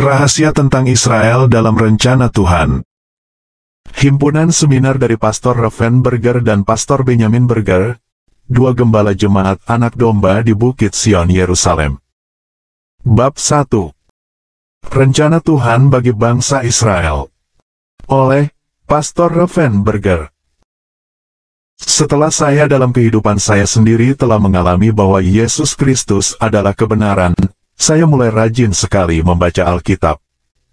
Rahasia tentang Israel dalam rencana Tuhan. Himpunan seminar dari Pastor Raven Berger dan Pastor Benjamin Berger, dua gembala jemaat anak domba di Bukit Sion, Yerusalem. Bab 1. Rencana Tuhan bagi bangsa Israel. Oleh Pastor Raven Berger. Setelah saya dalam kehidupan saya sendiri telah mengalami bahwa Yesus Kristus adalah kebenaran, saya mulai rajin sekali membaca Alkitab.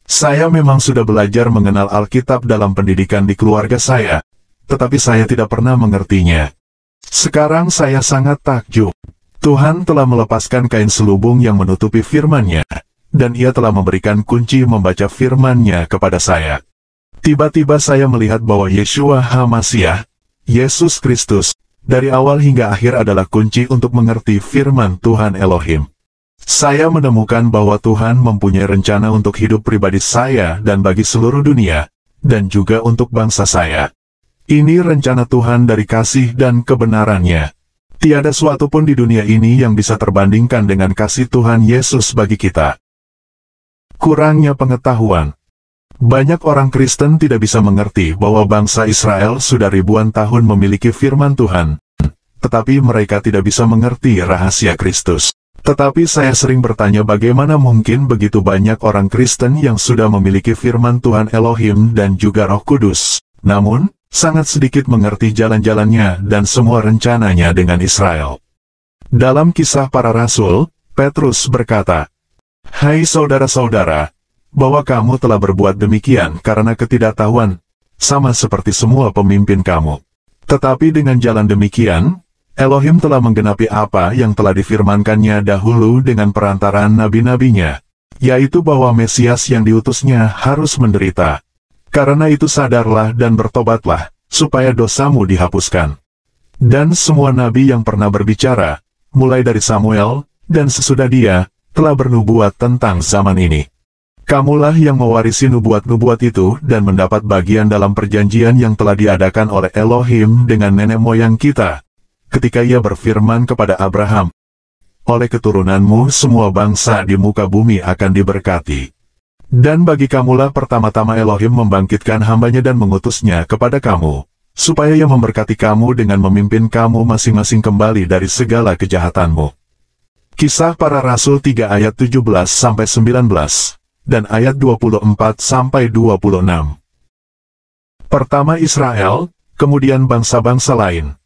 Saya memang sudah belajar mengenal Alkitab dalam pendidikan di keluarga saya, tetapi saya tidak pernah mengertinya. Sekarang saya sangat takjub. Tuhan telah melepaskan kain selubung yang menutupi firman-Nya, dan Ia telah memberikan kunci membaca firman-Nya kepada saya. Tiba-tiba saya melihat bahwa Yeshua HaMasiah, Yesus Kristus, dari awal hingga akhir adalah kunci untuk mengerti firman Tuhan Elohim. Saya menemukan bahwa Tuhan mempunyai rencana untuk hidup pribadi saya dan bagi seluruh dunia, dan juga untuk bangsa saya. Ini rencana Tuhan dari kasih dan kebenaran-Nya. Tiada suatu pun di dunia ini yang bisa terbandingkan dengan kasih Tuhan Yesus bagi kita. Kurangnya pengetahuan. Banyak orang Kristen tidak bisa mengerti bahwa bangsa Israel sudah ribuan tahun memiliki firman Tuhan, tetapi mereka tidak bisa mengerti rahasia Kristus. Tetapi saya sering bertanya bagaimana mungkin begitu banyak orang Kristen yang sudah memiliki firman Tuhan Elohim dan juga Roh Kudus, namun sangat sedikit mengerti jalan-jalannya dan semua rencananya dengan Israel. Dalam Kisah Para Rasul, Petrus berkata, "Hai saudara-saudara, bahwa kamu telah berbuat demikian karena ketidaktahuan, sama seperti semua pemimpin kamu. Tetapi dengan jalan demikian, Elohim telah menggenapi apa yang telah difirmankannya dahulu dengan perantaraan nabi-nabinya, yaitu bahwa Mesias yang diutusnya harus menderita. Karena itu sadarlah dan bertobatlah, supaya dosamu dihapuskan." Dan semua nabi yang pernah berbicara, mulai dari Samuel, dan sesudah dia, telah bernubuat tentang zaman ini. Kamulah yang mewarisi nubuat-nubuat itu dan mendapat bagian dalam perjanjian yang telah diadakan oleh Elohim dengan nenek moyang kita, ketika Ia berfirman kepada Abraham, "Oleh keturunanmu semua bangsa di muka bumi akan diberkati." Dan bagi kamulah pertama-tama Elohim membangkitkan hamba-Nya dan mengutusnya kepada kamu, supaya Ia memberkati kamu dengan memimpin kamu masing-masing kembali dari segala kejahatanmu. Kisah Para Rasul 3 ayat 17-19, dan ayat 24-26. Pertama Israel, kemudian bangsa-bangsa lain.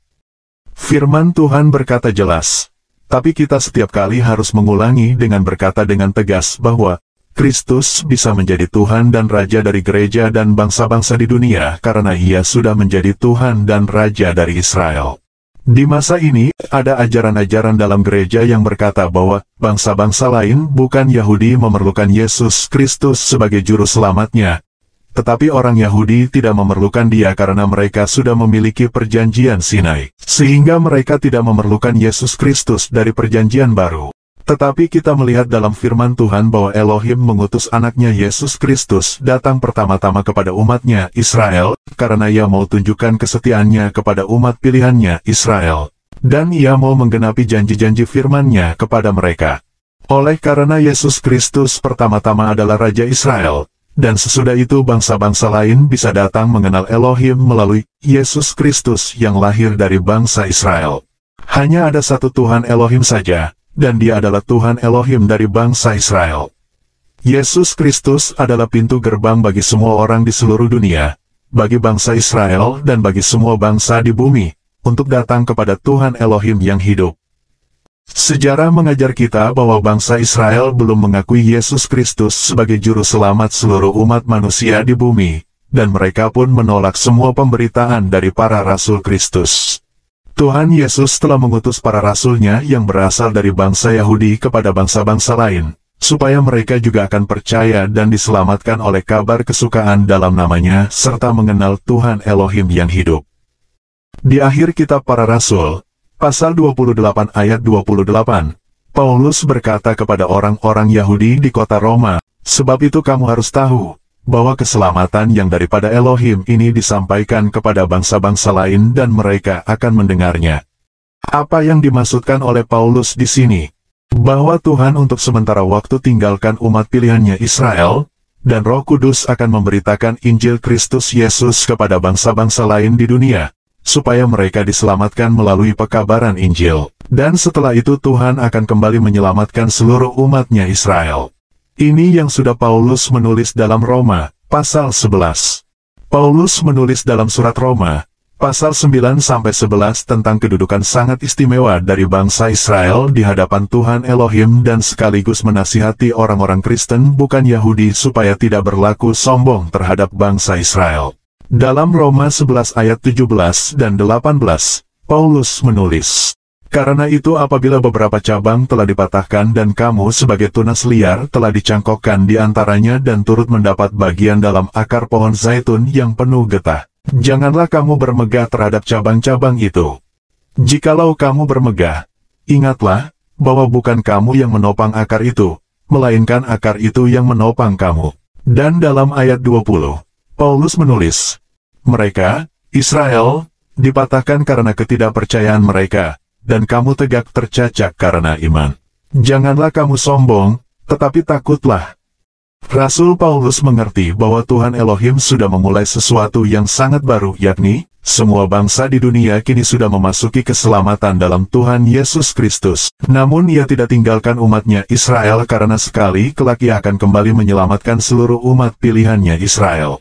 Firman Tuhan berkata jelas, tapi kita setiap kali harus mengulangi dengan berkata dengan tegas bahwa Kristus bisa menjadi Tuhan dan Raja dari gereja dan bangsa-bangsa di dunia karena Ia sudah menjadi Tuhan dan Raja dari Israel. Di masa ini, ada ajaran-ajaran dalam gereja yang berkata bahwa bangsa-bangsa lain bukan Yahudi memerlukan Yesus Kristus sebagai juru selamatnya, tetapi orang Yahudi tidak memerlukan Dia karena mereka sudah memiliki perjanjian Sinai, sehingga mereka tidak memerlukan Yesus Kristus dari perjanjian baru. Tetapi kita melihat dalam firman Tuhan bahwa Elohim mengutus anaknya Yesus Kristus datang pertama-tama kepada umatnya Israel, karena Ia mau tunjukkan kesetiaannya kepada umat pilihannya Israel, dan Ia mau menggenapi janji-janji firman-Nya kepada mereka. Oleh karena Yesus Kristus pertama-tama adalah Raja Israel, dan sesudah itu bangsa-bangsa lain bisa datang mengenal Elohim melalui Yesus Kristus yang lahir dari bangsa Israel. Hanya ada satu Tuhan Elohim saja, dan Dia adalah Tuhan Elohim dari bangsa Israel. Yesus Kristus adalah pintu gerbang bagi semua orang di seluruh dunia, bagi bangsa Israel dan bagi semua bangsa di bumi, untuk datang kepada Tuhan Elohim yang hidup. Sejarah mengajar kita bahwa bangsa Israel belum mengakui Yesus Kristus sebagai juru selamat seluruh umat manusia di bumi, dan mereka pun menolak semua pemberitaan dari para rasul Kristus. Tuhan Yesus telah mengutus para rasul-Nya yang berasal dari bangsa Yahudi kepada bangsa-bangsa lain, supaya mereka juga akan percaya dan diselamatkan oleh kabar kesukaan dalam nama-Nya serta mengenal Tuhan Elohim yang hidup. Di akhir kitab Para Rasul, pasal 28 ayat 28, Paulus berkata kepada orang-orang Yahudi di kota Roma, "Sebab itu kamu harus tahu, bahwa keselamatan yang daripada Elohim ini disampaikan kepada bangsa-bangsa lain dan mereka akan mendengarnya." Apa yang dimaksudkan oleh Paulus di sini? bahwa Tuhan untuk sementara waktu tinggalkan umat pilihannya Israel, dan Roh Kudus akan memberitakan Injil Kristus Yesus kepada bangsa-bangsa lain di dunia, supaya mereka diselamatkan melalui pekabaran Injil. Dan setelah itu Tuhan akan kembali menyelamatkan seluruh umatnya Israel. Ini yang sudah Paulus menulis dalam Roma, pasal 11. Paulus menulis dalam surat Roma, pasal 9-11 tentang kedudukan sangat istimewa dari bangsa Israel di hadapan Tuhan Elohim dan sekaligus menasihati orang-orang Kristen bukan Yahudi supaya tidak berlaku sombong terhadap bangsa Israel. Dalam Roma 11 ayat 17 dan 18, Paulus menulis, "Karena itu apabila beberapa cabang telah dipatahkan dan kamu sebagai tunas liar telah dicangkokkan di antaranya dan turut mendapat bagian dalam akar pohon zaitun yang penuh getah, janganlah kamu bermegah terhadap cabang-cabang itu. Jikalau kamu bermegah, ingatlah bahwa bukan kamu yang menopang akar itu, melainkan akar itu yang menopang kamu." Dan dalam ayat 20, Paulus menulis, "Mereka, Israel, dipatahkan karena ketidakpercayaan mereka, dan kamu tegak tercacak karena iman. Janganlah kamu sombong, tetapi takutlah." Rasul Paulus mengerti bahwa Tuhan Elohim sudah memulai sesuatu yang sangat baru, yakni, semua bangsa di dunia kini sudah memasuki keselamatan dalam Tuhan Yesus Kristus. Namun ia tidak tinggalkan umatnya Israel karena sekali kelak ia akan kembali menyelamatkan seluruh umat pilihannya Israel.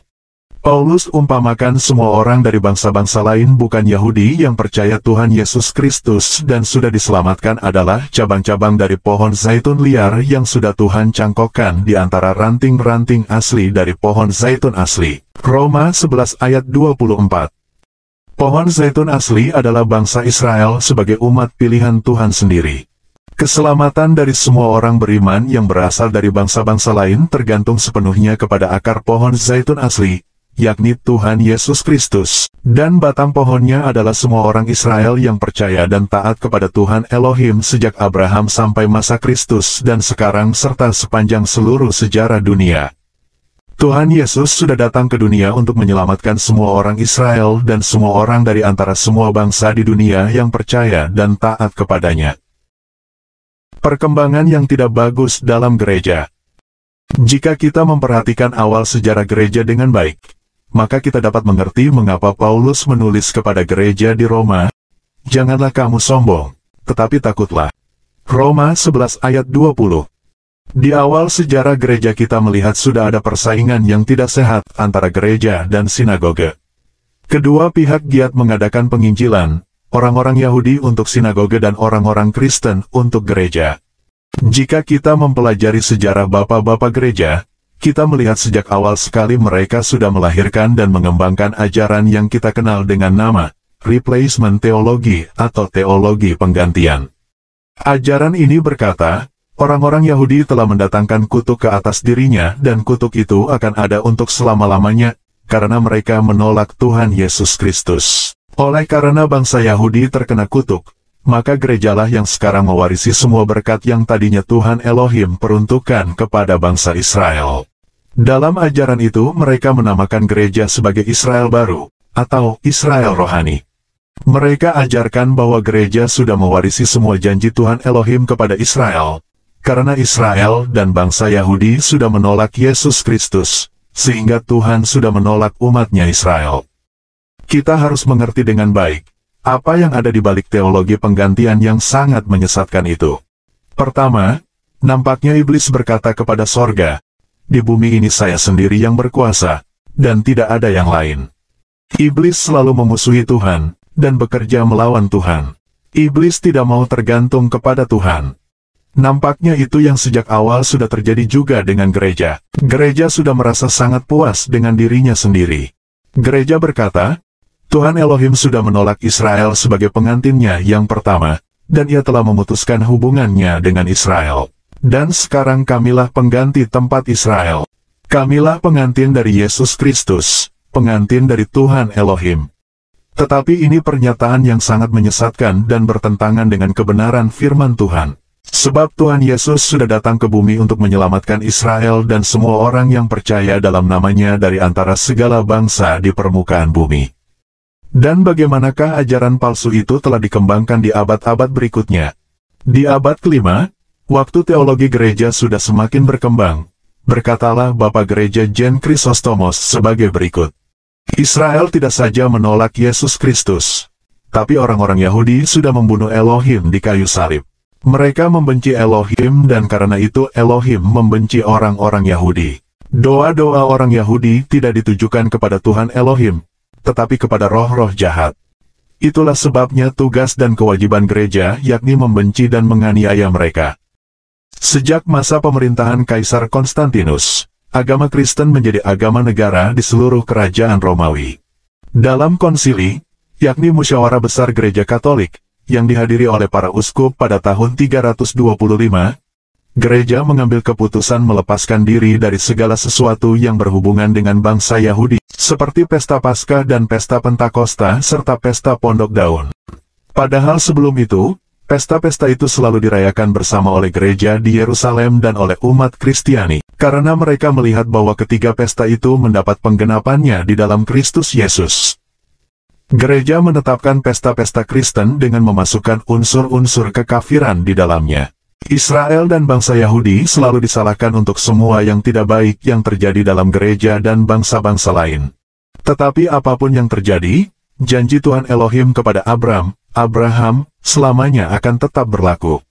Paulus umpamakan semua orang dari bangsa-bangsa lain bukan Yahudi yang percaya Tuhan Yesus Kristus dan sudah diselamatkan adalah cabang-cabang dari pohon zaitun liar yang sudah Tuhan cangkokkan di antara ranting-ranting asli dari pohon zaitun asli. Roma 11 ayat 24. Pohon zaitun asli adalah bangsa Israel sebagai umat pilihan Tuhan sendiri. Keselamatan dari semua orang beriman yang berasal dari bangsa-bangsa lain tergantung sepenuhnya kepada akar pohon zaitun asli, yakni Tuhan Yesus Kristus, dan batang pohonnya adalah semua orang Israel yang percaya dan taat kepada Tuhan Elohim sejak Abraham sampai masa Kristus dan sekarang serta sepanjang seluruh sejarah dunia. Tuhan Yesus sudah datang ke dunia untuk menyelamatkan semua orang Israel dan semua orang dari antara semua bangsa di dunia yang percaya dan taat kepadanya. Perkembangan yang tidak bagus dalam gereja. Jika kita memperhatikan awal sejarah gereja dengan baik, maka kita dapat mengerti mengapa Paulus menulis kepada gereja di Roma, "Janganlah kamu sombong, tetapi takutlah." Roma 11 ayat 20. Di awal sejarah gereja kita melihat sudah ada persaingan yang tidak sehat antara gereja dan sinagoge. Kedua pihak giat mengadakan penginjilan, orang-orang Yahudi untuk sinagoge dan orang-orang Kristen untuk gereja. Jika kita mempelajari sejarah bapak-bapak gereja, kita melihat sejak awal sekali mereka sudah melahirkan dan mengembangkan ajaran yang kita kenal dengan nama replacement theology atau teologi penggantian. Ajaran ini berkata, orang-orang Yahudi telah mendatangkan kutuk ke atas dirinya dan kutuk itu akan ada untuk selama-lamanya, karena mereka menolak Tuhan Yesus Kristus. Oleh karena bangsa Yahudi terkena kutuk, maka gerejalah yang sekarang mewarisi semua berkat yang tadinya Tuhan Elohim peruntukkan kepada bangsa Israel. Dalam ajaran itu mereka menamakan gereja sebagai Israel baru, atau Israel rohani. Mereka ajarkan bahwa gereja sudah mewarisi semua janji Tuhan Elohim kepada Israel, karena Israel dan bangsa Yahudi sudah menolak Yesus Kristus, sehingga Tuhan sudah menolak umatnya Israel. Kita harus mengerti dengan baik, apa yang ada di balik teologi penggantian yang sangat menyesatkan itu. Pertama, nampaknya iblis berkata kepada sorga, "Di bumi ini saya sendiri yang berkuasa, dan tidak ada yang lain." Iblis selalu memusuhi Tuhan, dan bekerja melawan Tuhan. Iblis tidak mau tergantung kepada Tuhan. Nampaknya itu yang sejak awal sudah terjadi juga dengan gereja. Gereja sudah merasa sangat puas dengan dirinya sendiri. Gereja berkata, Tuhan Elohim sudah menolak Israel sebagai pengantinnya yang pertama, dan ia telah memutuskan hubungannya dengan Israel. Dan sekarang kamilah pengganti tempat Israel. Kamilah pengantin dari Yesus Kristus, pengantin dari Tuhan Elohim. Tetapi ini pernyataan yang sangat menyesatkan dan bertentangan dengan kebenaran firman Tuhan. Sebab Tuhan Yesus sudah datang ke bumi untuk menyelamatkan Israel dan semua orang yang percaya dalam namanya dari antara segala bangsa di permukaan bumi. Dan bagaimanakah ajaran palsu itu telah dikembangkan di abad-abad berikutnya? Di abad kelima, Waktu teologi gereja sudah semakin berkembang, berkatalah Bapak Gereja Jen Chrysostomos sebagai berikut. Israel tidak saja menolak Yesus Kristus, tapi orang-orang Yahudi sudah membunuh Elohim di kayu salib. Mereka membenci Elohim dan karena itu Elohim membenci orang-orang Yahudi. Doa-doa orang Yahudi tidak ditujukan kepada Tuhan Elohim, tetapi kepada roh-roh jahat. Itulah sebabnya tugas dan kewajiban gereja yakni membenci dan menganiaya mereka. Sejak masa pemerintahan Kaisar Konstantinus, agama Kristen menjadi agama negara di seluruh kerajaan Romawi. Dalam konsili, yakni musyawarah besar gereja Katolik, yang dihadiri oleh para uskup pada tahun 325, gereja mengambil keputusan melepaskan diri dari segala sesuatu yang berhubungan dengan bangsa Yahudi, seperti pesta Paskah dan pesta Pentakosta serta pesta Pondok Daun. Padahal sebelum itu, pesta-pesta itu selalu dirayakan bersama oleh gereja di Yerusalem dan oleh umat Kristiani, karena mereka melihat bahwa ketiga pesta itu mendapat penggenapannya di dalam Kristus Yesus. Gereja menetapkan pesta-pesta Kristen dengan memasukkan unsur-unsur kekafiran di dalamnya. Israel dan bangsa Yahudi selalu disalahkan untuk semua yang tidak baik yang terjadi dalam gereja dan bangsa-bangsa lain. Tetapi apapun yang terjadi, janji Tuhan Elohim kepada Abraham, selamanya akan tetap berlaku.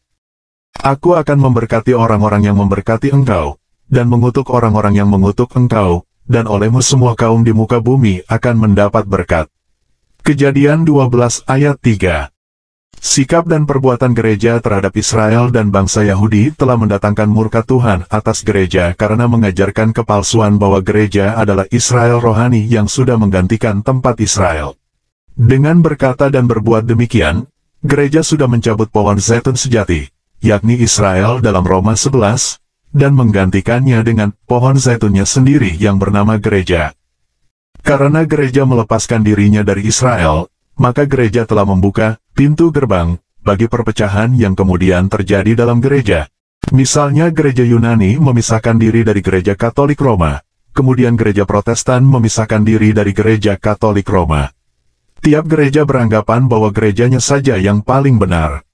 Aku akan memberkati orang-orang yang memberkati engkau, dan mengutuk orang-orang yang mengutuk engkau, dan olehmu semua kaum di muka bumi akan mendapat berkat. Kejadian 12 ayat 3. Sikap dan perbuatan gereja terhadap Israel dan bangsa Yahudi telah mendatangkan murka Tuhan atas gereja karena mengajarkan kepalsuan bahwa gereja adalah Israel rohani yang sudah menggantikan tempat Israel. Dengan berkata dan berbuat demikian, gereja sudah mencabut pohon zaitun sejati, yakni Israel dalam Roma 11, dan menggantikannya dengan pohon zaitunnya sendiri yang bernama gereja. Karena gereja melepaskan dirinya dari Israel, maka gereja telah membuka pintu gerbang bagi perpecahan yang kemudian terjadi dalam gereja. Misalnya gereja Yunani memisahkan diri dari gereja Katolik Roma, kemudian gereja Protestan memisahkan diri dari gereja Katolik Roma. Tiap gereja beranggapan bahwa gerejanya saja yang paling benar.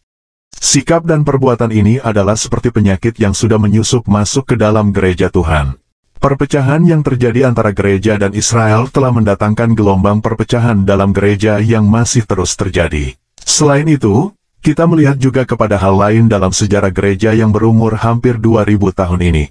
Sikap dan perbuatan ini adalah seperti penyakit yang sudah menyusup masuk ke dalam gereja Tuhan. Perpecahan yang terjadi antara gereja dan Israel telah mendatangkan gelombang perpecahan dalam gereja yang masih terus terjadi. Selain itu, kita melihat juga kepada hal lain dalam sejarah gereja yang berumur hampir 2000 tahun ini.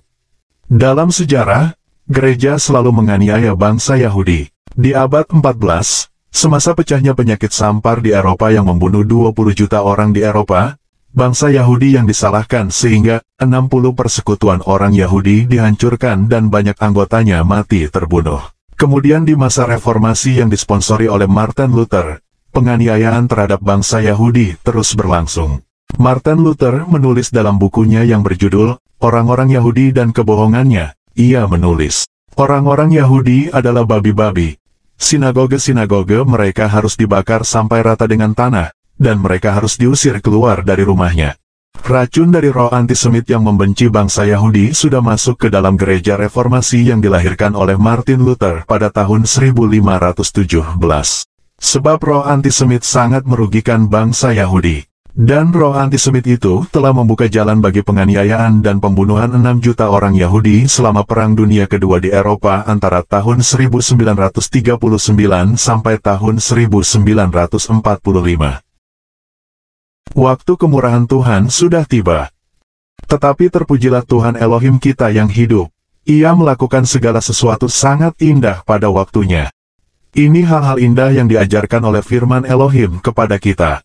Dalam sejarah, gereja selalu menganiaya bangsa Yahudi. Di abad 14, semasa pecahnya penyakit sampar di Eropa yang membunuh 20 juta orang di Eropa, bangsa Yahudi yang disalahkan sehingga 60 persekutuan orang Yahudi dihancurkan dan banyak anggotanya mati terbunuh. Kemudian di masa reformasi yang disponsori oleh Martin Luther, penganiayaan terhadap bangsa Yahudi terus berlangsung. Martin Luther menulis dalam bukunya yang berjudul Orang-orang Yahudi dan Kebohongannya, ia menulis, orang-orang Yahudi adalah babi-babi. Sinagoge-sinagoge mereka harus dibakar sampai rata dengan tanah, dan mereka harus diusir keluar dari rumahnya. Racun dari roh antisemit yang membenci bangsa Yahudi sudah masuk ke dalam gereja reformasi yang dilahirkan oleh Martin Luther pada tahun 1517. Sebab roh antisemit sangat merugikan bangsa Yahudi. Dan roh antisemit itu telah membuka jalan bagi penganiayaan dan pembunuhan 6 juta orang Yahudi selama Perang Dunia Kedua di Eropa antara tahun 1939 sampai tahun 1945. Waktu kemurahan Tuhan sudah tiba. Tetapi terpujilah Tuhan Elohim kita yang hidup. Ia melakukan segala sesuatu sangat indah pada waktunya. Ini hal-hal indah yang diajarkan oleh firman Elohim kepada kita.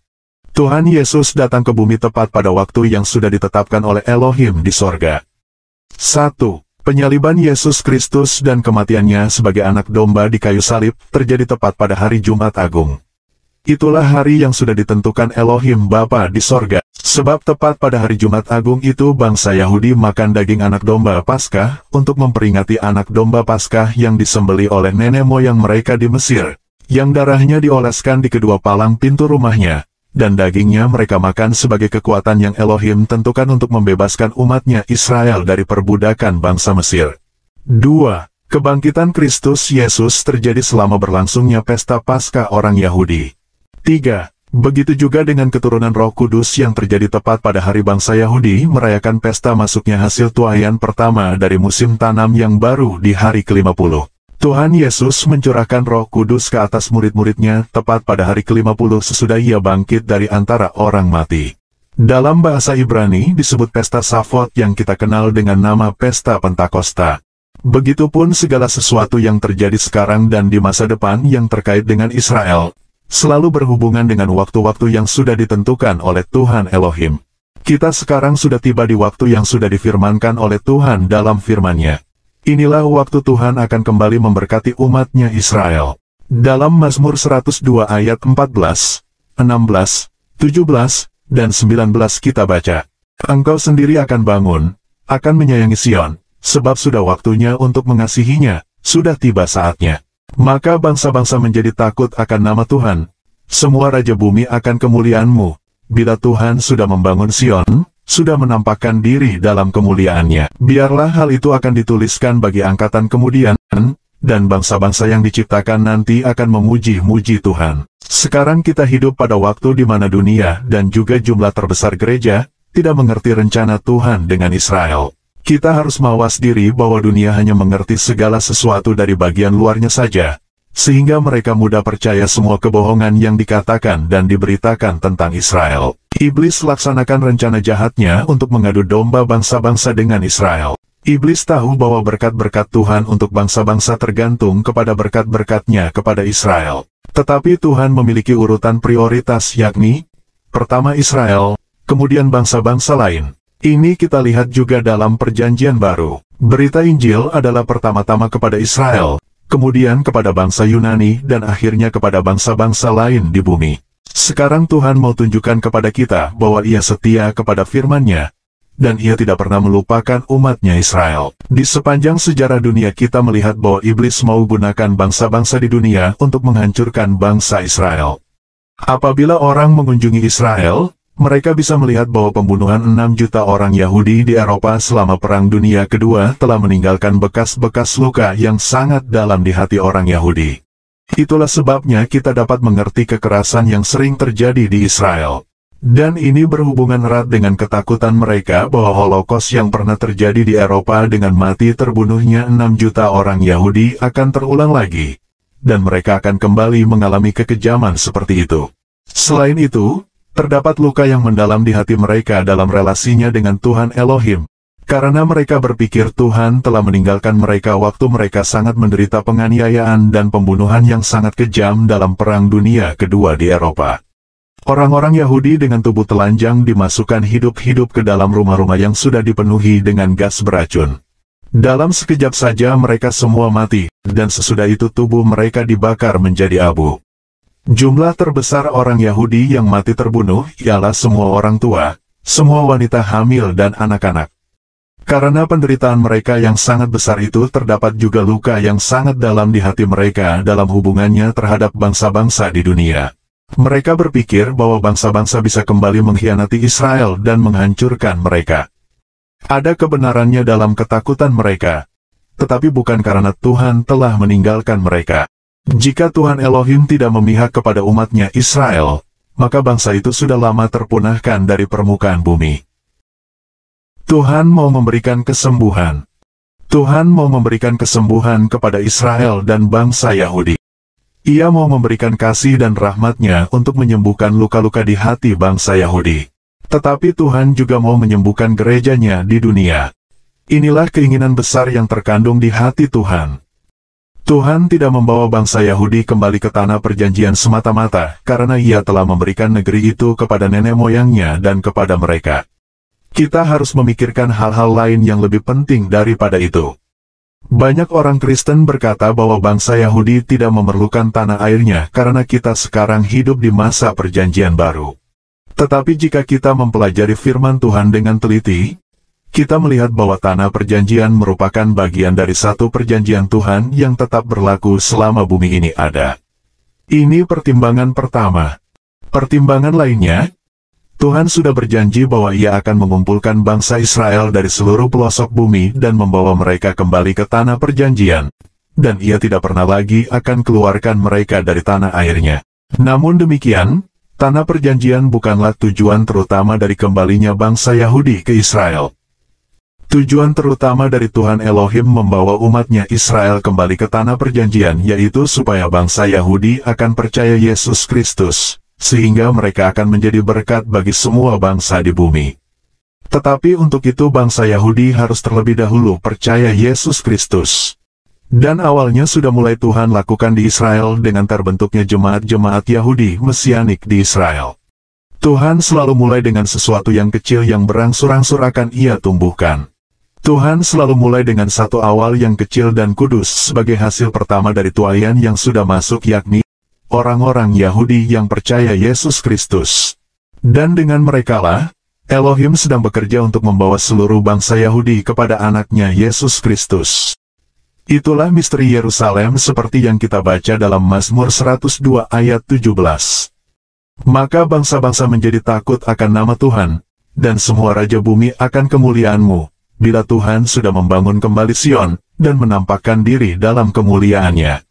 Tuhan Yesus datang ke bumi tepat pada waktu yang sudah ditetapkan oleh Elohim di sorga. 1. Penyaliban Yesus Kristus dan kematiannya sebagai anak domba di kayu salib terjadi tepat pada hari Jumat Agung. Itulah hari yang sudah ditentukan Elohim Bapa di sorga, sebab tepat pada hari Jumat Agung itu bangsa Yahudi makan daging anak domba Paskah untuk memperingati anak domba Paskah yang disembeli oleh nenek moyang mereka di Mesir, yang darahnya dioleskan di kedua palang pintu rumahnya, dan dagingnya mereka makan sebagai kekuatan yang Elohim tentukan untuk membebaskan umatnya Israel dari perbudakan bangsa Mesir. 2. Kebangkitan Kristus Yesus terjadi selama berlangsungnya pesta Paskah orang Yahudi. 3. Begitu juga dengan keturunan Roh Kudus yang terjadi tepat pada hari bangsa Yahudi merayakan pesta masuknya hasil tuaian pertama dari musim tanam yang baru di hari ke-50. Tuhan Yesus mencurahkan Roh Kudus ke atas murid-muridnya tepat pada hari ke-50 sesudah ia bangkit dari antara orang mati. Dalam bahasa Ibrani disebut pesta Safot yang kita kenal dengan nama pesta Pentakosta. Begitupun segala sesuatu yang terjadi sekarang dan di masa depan yang terkait dengan Israel, selalu berhubungan dengan waktu-waktu yang sudah ditentukan oleh Tuhan Elohim. Kita sekarang sudah tiba di waktu yang sudah difirmankan oleh Tuhan dalam firman-Nya. Inilah waktu Tuhan akan kembali memberkati umat-Nya Israel. Dalam Mazmur 102 ayat 14, 16, 17, dan 19 kita baca, Engkau sendiri akan bangun, akan menyayangi Sion, sebab sudah waktunya untuk mengasihinya, sudah tiba saatnya. Maka bangsa-bangsa menjadi takut akan nama Tuhan. Semua raja bumi akan kemuliaan-Mu. Bila Tuhan sudah membangun Sion, sudah menampakkan diri dalam kemuliaan-Nya. Biarlah hal itu akan dituliskan bagi angkatan kemudian, dan bangsa-bangsa yang diciptakan nanti akan memuji-muji Tuhan. Sekarang kita hidup pada waktu di mana dunia dan juga jumlah terbesar gereja tidak mengerti rencana Tuhan dengan Israel. Kita harus mawas diri bahwa dunia hanya mengerti segala sesuatu dari bagian luarnya saja, sehingga mereka mudah percaya semua kebohongan yang dikatakan dan diberitakan tentang Israel. Iblis laksanakan rencana jahatnya untuk mengadu domba bangsa-bangsa dengan Israel. Iblis tahu bahwa berkat-berkat Tuhan untuk bangsa-bangsa tergantung kepada berkat-berkat-Nya kepada Israel. Tetapi Tuhan memiliki urutan prioritas yakni, pertama Israel, kemudian bangsa-bangsa lain. Ini kita lihat juga dalam Perjanjian Baru. Berita Injil adalah pertama-tama kepada Israel, kemudian kepada bangsa Yunani, dan akhirnya kepada bangsa-bangsa lain di bumi. Sekarang Tuhan mau tunjukkan kepada kita bahwa Ia setia kepada firman-Nya, dan Ia tidak pernah melupakan umat-Nya Israel. Di sepanjang sejarah dunia kita melihat bahwa iblis mau gunakan bangsa-bangsa di dunia untuk menghancurkan bangsa Israel. Apabila orang mengunjungi Israel, mereka bisa melihat bahwa pembunuhan 6 juta orang Yahudi di Eropa selama Perang Dunia Kedua telah meninggalkan bekas-bekas luka yang sangat dalam di hati orang Yahudi. Itulah sebabnya kita dapat mengerti kekerasan yang sering terjadi di Israel. Dan ini berhubungan erat dengan ketakutan mereka bahwa Holocaust yang pernah terjadi di Eropa dengan mati terbunuhnya 6 juta orang Yahudi akan terulang lagi. Dan mereka akan kembali mengalami kekejaman seperti itu. Selain itu, terdapat luka yang mendalam di hati mereka dalam relasinya dengan Tuhan Elohim, karena mereka berpikir Tuhan telah meninggalkan mereka waktu mereka sangat menderita penganiayaan dan pembunuhan yang sangat kejam dalam Perang Dunia Kedua di Eropa. Orang-orang Yahudi dengan tubuh telanjang dimasukkan hidup-hidup ke dalam rumah-rumah yang sudah dipenuhi dengan gas beracun. Dalam sekejap saja mereka semua mati, dan sesudah itu tubuh mereka dibakar menjadi abu. Jumlah terbesar orang Yahudi yang mati terbunuh ialah semua orang tua, semua wanita hamil dan anak-anak. Karena penderitaan mereka yang sangat besar itu terdapat juga luka yang sangat dalam di hati mereka dalam hubungannya terhadap bangsa-bangsa di dunia. Mereka berpikir bahwa bangsa-bangsa bisa kembali mengkhianati Israel dan menghancurkan mereka. Ada kebenarannya dalam ketakutan mereka, tetapi bukan karena Tuhan telah meninggalkan mereka. Jika Tuhan Elohim tidak memihak kepada umat-Nya Israel, maka bangsa itu sudah lama terpunahkan dari permukaan bumi. Tuhan mau memberikan kesembuhan. Tuhan mau memberikan kesembuhan kepada Israel dan bangsa Yahudi. Ia mau memberikan kasih dan rahmat-Nya untuk menyembuhkan luka-luka di hati bangsa Yahudi. Tetapi Tuhan juga mau menyembuhkan gereja-Nya di dunia. Inilah keinginan besar yang terkandung di hati Tuhan. Tuhan tidak membawa bangsa Yahudi kembali ke tanah perjanjian semata-mata, karena Ia telah memberikan negeri itu kepada nenek moyangnya dan kepada mereka. Kita harus memikirkan hal-hal lain yang lebih penting daripada itu. Banyak orang Kristen berkata bahwa bangsa Yahudi tidak memerlukan tanah airnya karena kita sekarang hidup di masa perjanjian baru. Tetapi jika kita mempelajari firman Tuhan dengan teliti, kita melihat bahwa tanah perjanjian merupakan bagian dari satu perjanjian Tuhan yang tetap berlaku selama bumi ini ada. Ini pertimbangan pertama. Pertimbangan lainnya, Tuhan sudah berjanji bahwa Ia akan mengumpulkan bangsa Israel dari seluruh pelosok bumi dan membawa mereka kembali ke tanah perjanjian. Dan Ia tidak pernah lagi akan keluarkan mereka dari tanah airnya. Namun demikian, Tanah Perjanjian bukanlah tujuan terutama dari kembalinya bangsa Yahudi ke Israel. Tujuan terutama dari Tuhan Elohim membawa umatnya Israel kembali ke Tanah Perjanjian yaitu supaya bangsa Yahudi akan percaya Yesus Kristus, sehingga mereka akan menjadi berkat bagi semua bangsa di bumi. Tetapi untuk itu bangsa Yahudi harus terlebih dahulu percaya Yesus Kristus. Dan awalnya sudah mulai Tuhan lakukan di Israel dengan terbentuknya jemaat-jemaat Yahudi Mesianik di Israel. Tuhan selalu mulai dengan sesuatu yang kecil yang berangsur-angsur akan Ia tumbuhkan. Tuhan selalu mulai dengan satu awal yang kecil dan kudus sebagai hasil pertama dari tuaian yang sudah masuk, yakni orang-orang Yahudi yang percaya Yesus Kristus. Dan dengan merekalah, Elohim sedang bekerja untuk membawa seluruh bangsa Yahudi kepada anaknya Yesus Kristus. Itulah misteri Yerusalem seperti yang kita baca dalam Mazmur 102 ayat 17. Maka bangsa-bangsa menjadi takut akan nama Tuhan, dan semua raja bumi akan kemuliaan-Mu, bila Tuhan sudah membangun kembali Sion, dan menampakkan diri dalam kemuliaannya.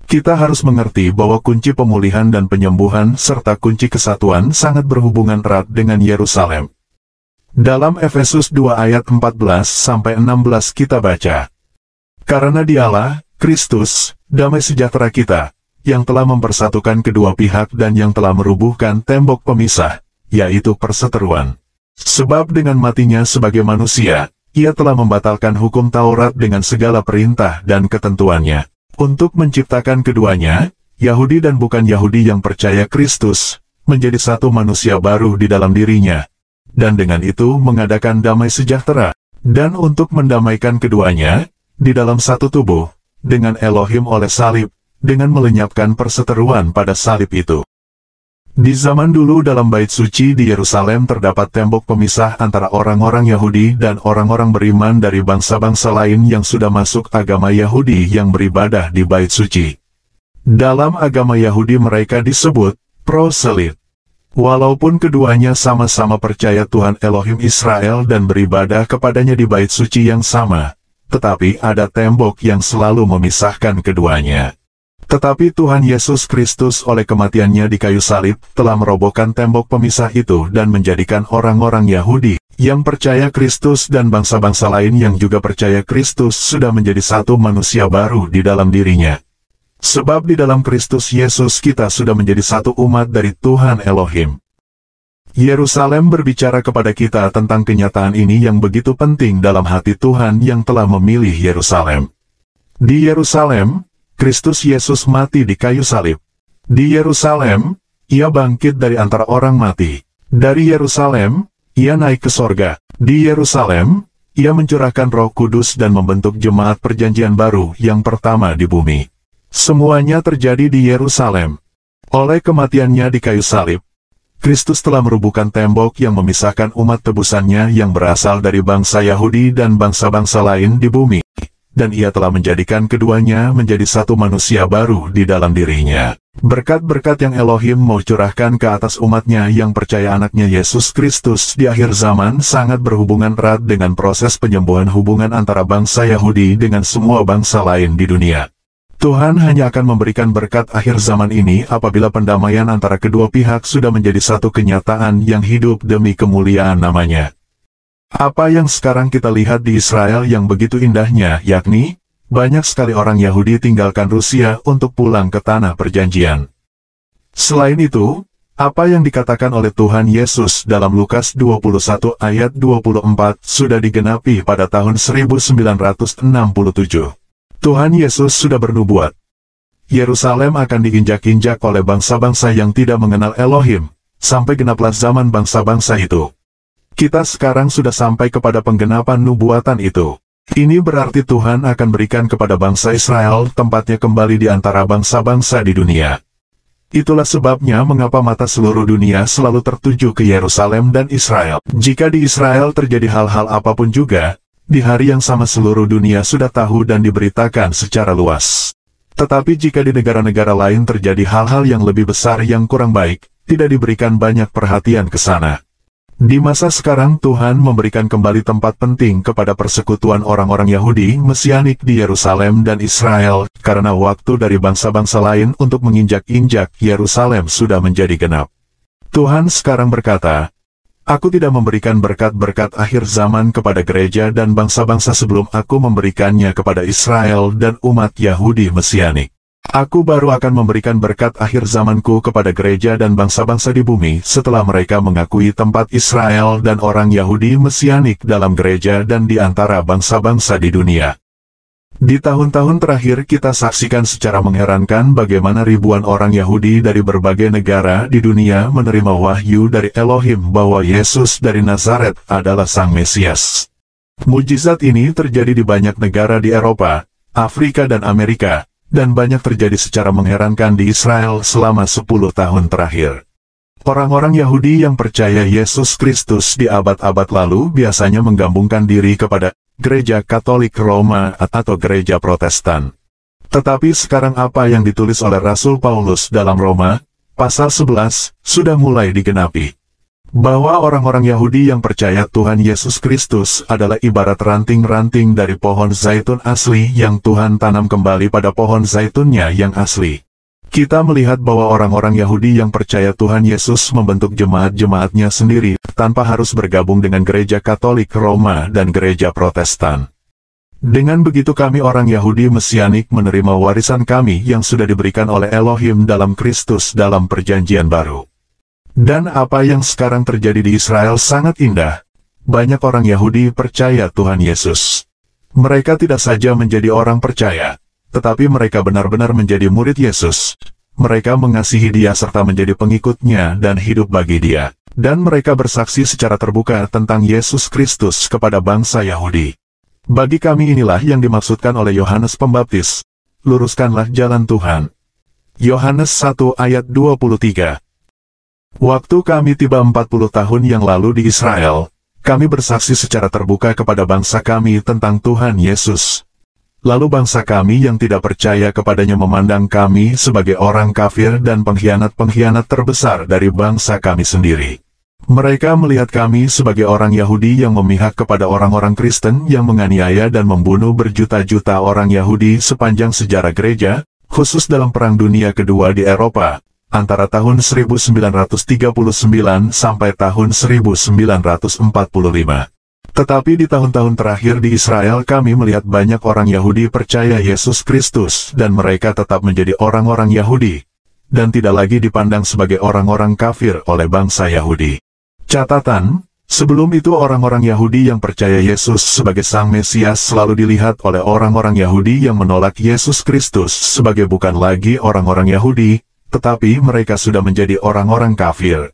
Kita harus mengerti bahwa kunci pemulihan dan penyembuhan serta kunci kesatuan sangat berhubungan erat dengan Yerusalem. Dalam Efesus 2 ayat 14-16 kita baca, "Karena Dialah, Kristus, damai sejahtera kita, yang telah mempersatukan kedua pihak dan yang telah merubuhkan tembok pemisah, yaitu perseteruan. Sebab dengan matinya sebagai manusia, Ia telah membatalkan hukum Taurat dengan segala perintah dan ketentuannya, untuk menciptakan keduanya, Yahudi dan bukan Yahudi yang percaya Kristus, menjadi satu manusia baru di dalam dirinya, dan dengan itu mengadakan damai sejahtera, dan untuk mendamaikan keduanya, di dalam satu tubuh, dengan Elohim oleh salib, dengan melenyapkan perseteruan pada salib itu." Di zaman dulu dalam bait suci di Yerusalem terdapat tembok pemisah antara orang-orang Yahudi dan orang-orang beriman dari bangsa-bangsa lain yang sudah masuk agama Yahudi yang beribadah di bait suci. Dalam agama Yahudi mereka disebut proselit. Walaupun keduanya sama-sama percaya Tuhan Elohim Israel dan beribadah kepadanya di bait suci yang sama, tetapi ada tembok yang selalu memisahkan keduanya. Tetapi Tuhan Yesus Kristus oleh kematiannya di kayu salib telah merobohkan tembok pemisah itu dan menjadikan orang-orang Yahudi yang percaya Kristus dan bangsa-bangsa lain yang juga percaya Kristus sudah menjadi satu manusia baru di dalam dirinya. Sebab di dalam Kristus Yesus kita sudah menjadi satu umat dari Tuhan Elohim. Yerusalem berbicara kepada kita tentang kenyataan ini yang begitu penting dalam hati Tuhan yang telah memilih Yerusalem. Di Yerusalem, Kristus Yesus mati di kayu salib. Di Yerusalem, Ia bangkit dari antara orang mati. Dari Yerusalem, Ia naik ke sorga. Di Yerusalem, Ia mencurahkan Roh Kudus dan membentuk jemaat perjanjian baru yang pertama di bumi. Semuanya terjadi di Yerusalem. Oleh kematiannya di kayu salib, Kristus telah merubuhkan tembok yang memisahkan umat tebusannya yang berasal dari bangsa Yahudi dan bangsa-bangsa lain di bumi. Dan Ia telah menjadikan keduanya menjadi satu manusia baru di dalam dirinya. Berkat-berkat yang Elohim mau curahkan ke atas umatnya yang percaya anaknya Yesus Kristus di akhir zaman sangat berhubungan erat dengan proses penyembuhan hubungan antara bangsa Yahudi dengan semua bangsa lain di dunia. Tuhan hanya akan memberikan berkat akhir zaman ini apabila pendamaian antara kedua pihak sudah menjadi satu kenyataan yang hidup demi kemuliaan namanya. Apa yang sekarang kita lihat di Israel yang begitu indahnya, yakni, banyak sekali orang Yahudi tinggalkan Rusia untuk pulang ke Tanah Perjanjian. Selain itu, apa yang dikatakan oleh Tuhan Yesus dalam Lukas 21 ayat 24 sudah digenapi pada tahun 1967. Tuhan Yesus sudah bernubuat. Yerusalem akan diinjak-injak oleh bangsa-bangsa yang tidak mengenal Elohim, sampai genaplah zaman bangsa-bangsa itu. Kita sekarang sudah sampai kepada penggenapan nubuatan itu. Ini berarti Tuhan akan berikan kepada bangsa Israel tempatnya kembali di antara bangsa-bangsa di dunia. Itulah sebabnya mengapa mata seluruh dunia selalu tertuju ke Yerusalem dan Israel. Jika di Israel terjadi hal-hal apapun juga, di hari yang sama seluruh dunia sudah tahu dan diberitakan secara luas. Tetapi jika di negara-negara lain terjadi hal-hal yang lebih besar yang kurang baik, tidak diberikan banyak perhatian ke sana. Di masa sekarang Tuhan memberikan kembali tempat penting kepada persekutuan orang-orang Yahudi Mesianik di Yerusalem dan Israel, karena waktu dari bangsa-bangsa lain untuk menginjak-injak Yerusalem sudah menjadi genap. Tuhan sekarang berkata, Aku tidak memberikan berkat-berkat akhir zaman kepada gereja dan bangsa-bangsa sebelum aku memberikannya kepada Israel dan umat Yahudi Mesianik. Aku baru akan memberikan berkat akhir zamanku kepada gereja dan bangsa-bangsa di bumi setelah mereka mengakui tempat Israel dan orang Yahudi Mesianik dalam gereja dan di antara bangsa-bangsa di dunia. Di tahun-tahun terakhir kita saksikan secara mengherankan bagaimana ribuan orang Yahudi dari berbagai negara di dunia menerima wahyu dari Elohim bahwa Yesus dari Nazaret adalah Sang Mesias. Mujizat ini terjadi di banyak negara di Eropa, Afrika dan Amerika, dan banyak terjadi secara mengherankan di Israel selama 10 tahun terakhir. Orang-orang Yahudi yang percaya Yesus Kristus di abad-abad lalu biasanya menggabungkan diri kepada Gereja Katolik Roma atau Gereja Protestan. Tetapi sekarang apa yang ditulis oleh Rasul Paulus dalam Roma, pasal 11, sudah mulai digenapi. Bahwa orang-orang Yahudi yang percaya Tuhan Yesus Kristus adalah ibarat ranting-ranting dari pohon zaitun asli yang Tuhan tanam kembali pada pohon zaitunnya yang asli. Kita melihat bahwa orang-orang Yahudi yang percaya Tuhan Yesus membentuk jemaat-jemaatnya sendiri, tanpa harus bergabung dengan Gereja Katolik Roma dan Gereja Protestan. Dengan begitu kami orang Yahudi Mesianik menerima warisan kami yang sudah diberikan oleh Elohim dalam Kristus dalam Perjanjian Baru. Dan apa yang sekarang terjadi di Israel sangat indah. Banyak orang Yahudi percaya Tuhan Yesus. Mereka tidak saja menjadi orang percaya, tetapi mereka benar-benar menjadi murid Yesus. Mereka mengasihi Dia serta menjadi pengikutnya dan hidup bagi Dia. Dan mereka bersaksi secara terbuka tentang Yesus Kristus kepada bangsa Yahudi. Bagi kami inilah yang dimaksudkan oleh Yohanes Pembaptis. Luruskanlah jalan Tuhan. Yohanes 1 ayat 23. Waktu kami tiba 40 tahun yang lalu di Israel, kami bersaksi secara terbuka kepada bangsa kami tentang Tuhan Yesus. Lalu bangsa kami yang tidak percaya kepadanya memandang kami sebagai orang kafir dan pengkhianat-pengkhianat terbesar dari bangsa kami sendiri. Mereka melihat kami sebagai orang Yahudi yang memihak kepada orang-orang Kristen yang menganiaya dan membunuh berjuta-juta orang Yahudi sepanjang sejarah gereja, khusus dalam Perang Dunia Kedua di Eropa, antara tahun 1939 sampai tahun 1945. Tetapi di tahun-tahun terakhir di Israel kami melihat banyak orang Yahudi percaya Yesus Kristus dan mereka tetap menjadi orang-orang Yahudi, dan tidak lagi dipandang sebagai orang-orang kafir oleh bangsa Yahudi. Catatan, sebelum itu orang-orang Yahudi yang percaya Yesus sebagai Sang Mesias selalu dilihat oleh orang-orang Yahudi yang menolak Yesus Kristus sebagai bukan lagi orang-orang Yahudi, tetapi mereka sudah menjadi orang-orang kafir.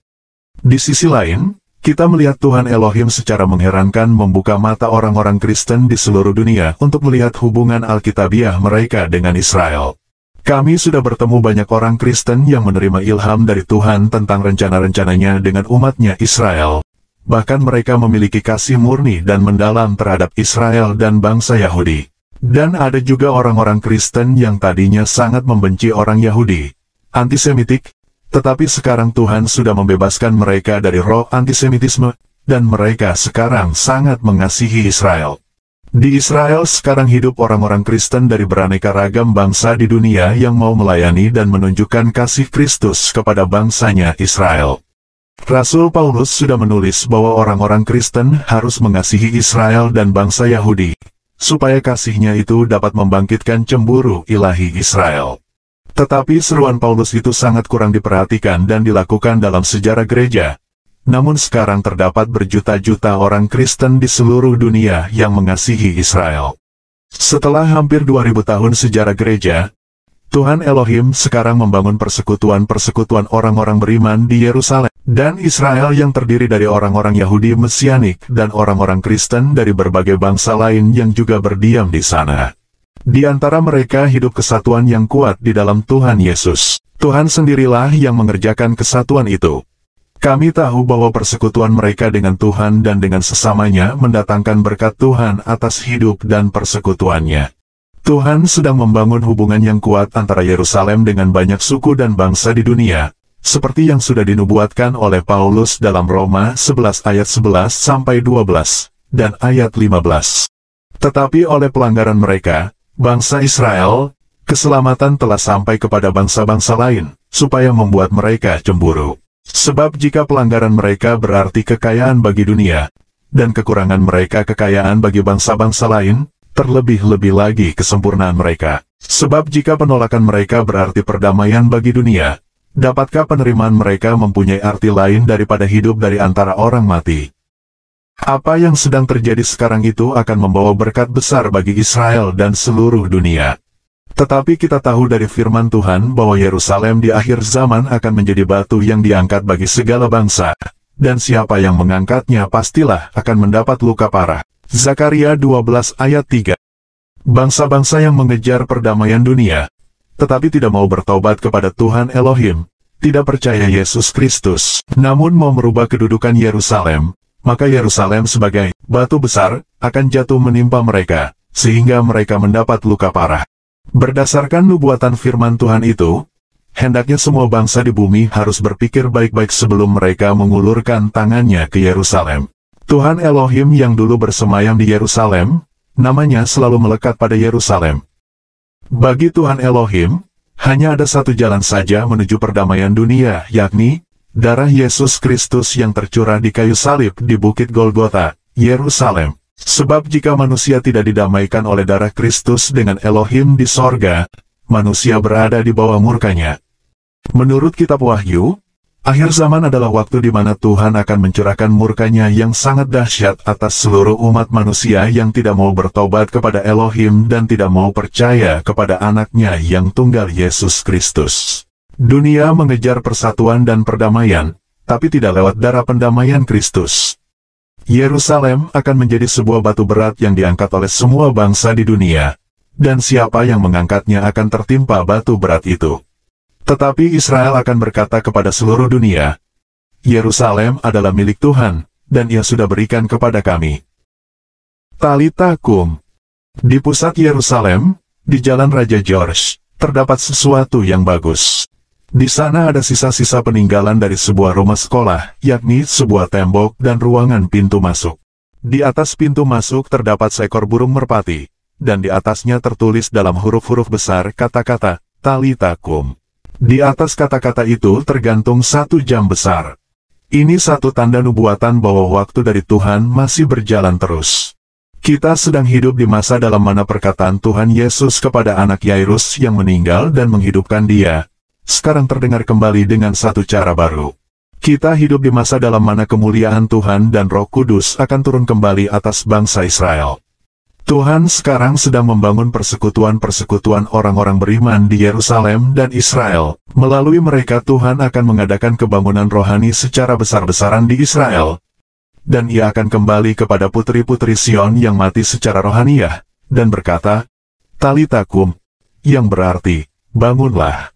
Di sisi lain, kita melihat Tuhan Elohim secara mengherankan membuka mata orang-orang Kristen di seluruh dunia untuk melihat hubungan Alkitabiah mereka dengan Israel. Kami sudah bertemu banyak orang Kristen yang menerima ilham dari Tuhan tentang rencana-rencananya dengan umatnya Israel. Bahkan mereka memiliki kasih murni dan mendalam terhadap Israel dan bangsa Yahudi. Dan ada juga orang-orang Kristen yang tadinya sangat membenci orang Yahudi, antisemitik, tetapi sekarang Tuhan sudah membebaskan mereka dari roh antisemitisme, dan mereka sekarang sangat mengasihi Israel. Di Israel sekarang hidup orang-orang Kristen dari beraneka ragam bangsa di dunia yang mau melayani dan menunjukkan kasih Kristus kepada bangsanya Israel. Rasul Paulus sudah menulis bahwa orang-orang Kristen harus mengasihi Israel dan bangsa Yahudi, supaya kasihnya itu dapat membangkitkan cemburu ilahi Israel. Tetapi seruan Paulus itu sangat kurang diperhatikan dan dilakukan dalam sejarah gereja. Namun sekarang terdapat berjuta-juta orang Kristen di seluruh dunia yang mengasihi Israel. Setelah hampir 2000 tahun sejarah gereja, Tuhan Elohim sekarang membangun persekutuan-persekutuan orang-orang beriman di Yerusalem, dan Israel yang terdiri dari orang-orang Yahudi Mesianik dan orang-orang Kristen dari berbagai bangsa lain yang juga berdiam di sana. Di antara mereka hidup kesatuan yang kuat di dalam Tuhan Yesus. Tuhan sendirilah yang mengerjakan kesatuan itu. Kami tahu bahwa persekutuan mereka dengan Tuhan dan dengan sesamanya mendatangkan berkat Tuhan atas hidup dan persekutuannya. Tuhan sedang membangun hubungan yang kuat antara Yerusalem dengan banyak suku dan bangsa di dunia, seperti yang sudah dinubuatkan oleh Paulus dalam Roma 11 ayat 11 sampai 12 dan ayat 15. Tetapi oleh pelanggaran mereka, bangsa Israel, keselamatan telah sampai kepada bangsa-bangsa lain, supaya membuat mereka cemburu. Sebab jika pelanggaran mereka berarti kekayaan bagi dunia, dan kekurangan mereka kekayaan bagi bangsa-bangsa lain, terlebih-lebih lagi kesempurnaan mereka. Sebab jika penolakan mereka berarti perdamaian bagi dunia, dapatkah penerimaan mereka mempunyai arti lain daripada hidup dari antara orang mati? Apa yang sedang terjadi sekarang itu akan membawa berkat besar bagi Israel dan seluruh dunia. Tetapi kita tahu dari firman Tuhan bahwa Yerusalem di akhir zaman akan menjadi batu yang diangkat bagi segala bangsa, dan siapa yang mengangkatnya pastilah akan mendapat luka parah. Zakaria 12 ayat 3. Bangsa-bangsa yang mengejar perdamaian dunia, tetapi tidak mau bertobat kepada Tuhan Elohim, tidak percaya Yesus Kristus, namun mau merubah kedudukan Yerusalem, maka Yerusalem sebagai batu besar akan jatuh menimpa mereka, sehingga mereka mendapat luka parah. Berdasarkan nubuatan firman Tuhan itu, hendaknya semua bangsa di bumi harus berpikir baik-baik sebelum mereka mengulurkan tangannya ke Yerusalem. Tuhan Elohim yang dulu bersemayam di Yerusalem, namanya selalu melekat pada Yerusalem. Bagi Tuhan Elohim, hanya ada satu jalan saja menuju perdamaian dunia, yakni darah Yesus Kristus yang tercurah di kayu salib di Bukit Golgota, Yerusalem. Sebab jika manusia tidak didamaikan oleh darah Kristus dengan Elohim di sorga, manusia berada di bawah murkanya. Menurut kitab Wahyu, akhir zaman adalah waktu di mana Tuhan akan mencurahkan murkanya yang sangat dahsyat atas seluruh umat manusia yang tidak mau bertobat kepada Elohim dan tidak mau percaya kepada anaknya yang tunggal Yesus Kristus. Dunia mengejar persatuan dan perdamaian, tapi tidak lewat darah pendamaian Kristus. Yerusalem akan menjadi sebuah batu berat yang diangkat oleh semua bangsa di dunia, dan siapa yang mengangkatnya akan tertimpa batu berat itu. Tetapi Israel akan berkata kepada seluruh dunia, Yerusalem adalah milik Tuhan, dan Ia sudah berikan kepada kami. Talita kum. Di pusat Yerusalem, di Jalan Raja George, terdapat sesuatu yang bagus. Di sana ada sisa-sisa peninggalan dari sebuah rumah sekolah, yakni sebuah tembok dan ruangan pintu masuk. Di atas pintu masuk terdapat seekor burung merpati, dan di atasnya tertulis dalam huruf-huruf besar kata-kata, Talita kum. Di atas kata-kata itu tergantung satu jam besar. Ini satu tanda nubuatan bahwa waktu dari Tuhan masih berjalan terus. Kita sedang hidup di masa dalam mana perkataan Tuhan Yesus kepada anak Yairus yang meninggal dan menghidupkan dia, sekarang terdengar kembali dengan satu cara baru. Kita hidup di masa dalam mana kemuliaan Tuhan dan Roh Kudus akan turun kembali atas bangsa Israel. Tuhan sekarang sedang membangun persekutuan-persekutuan orang-orang beriman di Yerusalem dan Israel. Melalui mereka Tuhan akan mengadakan kebangunan rohani secara besar-besaran di Israel. Dan Ia akan kembali kepada putri-putri Sion yang mati secara rohaniah, dan berkata, Talita kum, yang berarti, bangunlah.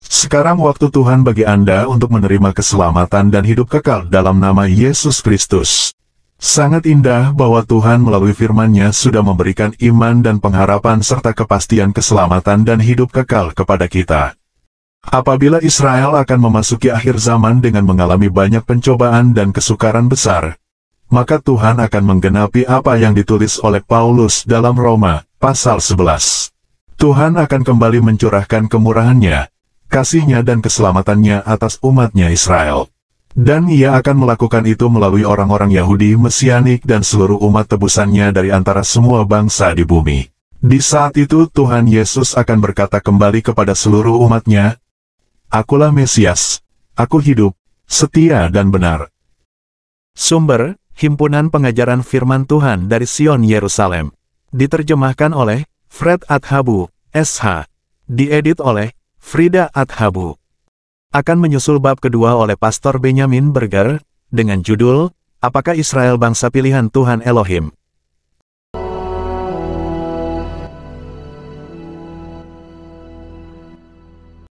Sekarang waktu Tuhan bagi Anda untuk menerima keselamatan dan hidup kekal dalam nama Yesus Kristus. Sangat indah bahwa Tuhan melalui firman-Nya sudah memberikan iman dan pengharapan serta kepastian keselamatan dan hidup kekal kepada kita. Apabila Israel akan memasuki akhir zaman dengan mengalami banyak pencobaan dan kesukaran besar, maka Tuhan akan menggenapi apa yang ditulis oleh Paulus dalam Roma, pasal 11. Tuhan akan kembali mencurahkan kemurahan-Nya, kasih-Nya dan keselamatannya atas umat-Nya Israel. Dan Ia akan melakukan itu melalui orang-orang Yahudi Mesianik dan seluruh umat tebusannya dari antara semua bangsa di bumi. Di saat itu Tuhan Yesus akan berkata kembali kepada seluruh umat-Nya, Akulah Mesias, Aku hidup, setia dan benar. Sumber, Himpunan Pengajaran Firman Tuhan dari Sion Yerusalem. Diterjemahkan oleh Fred Adhabu, SH. Diedit oleh Frida Adhabu. Akan menyusul bab kedua oleh Pastor Benyamin Berger, dengan judul, Apakah Israel Bangsa Pilihan Tuhan Elohim?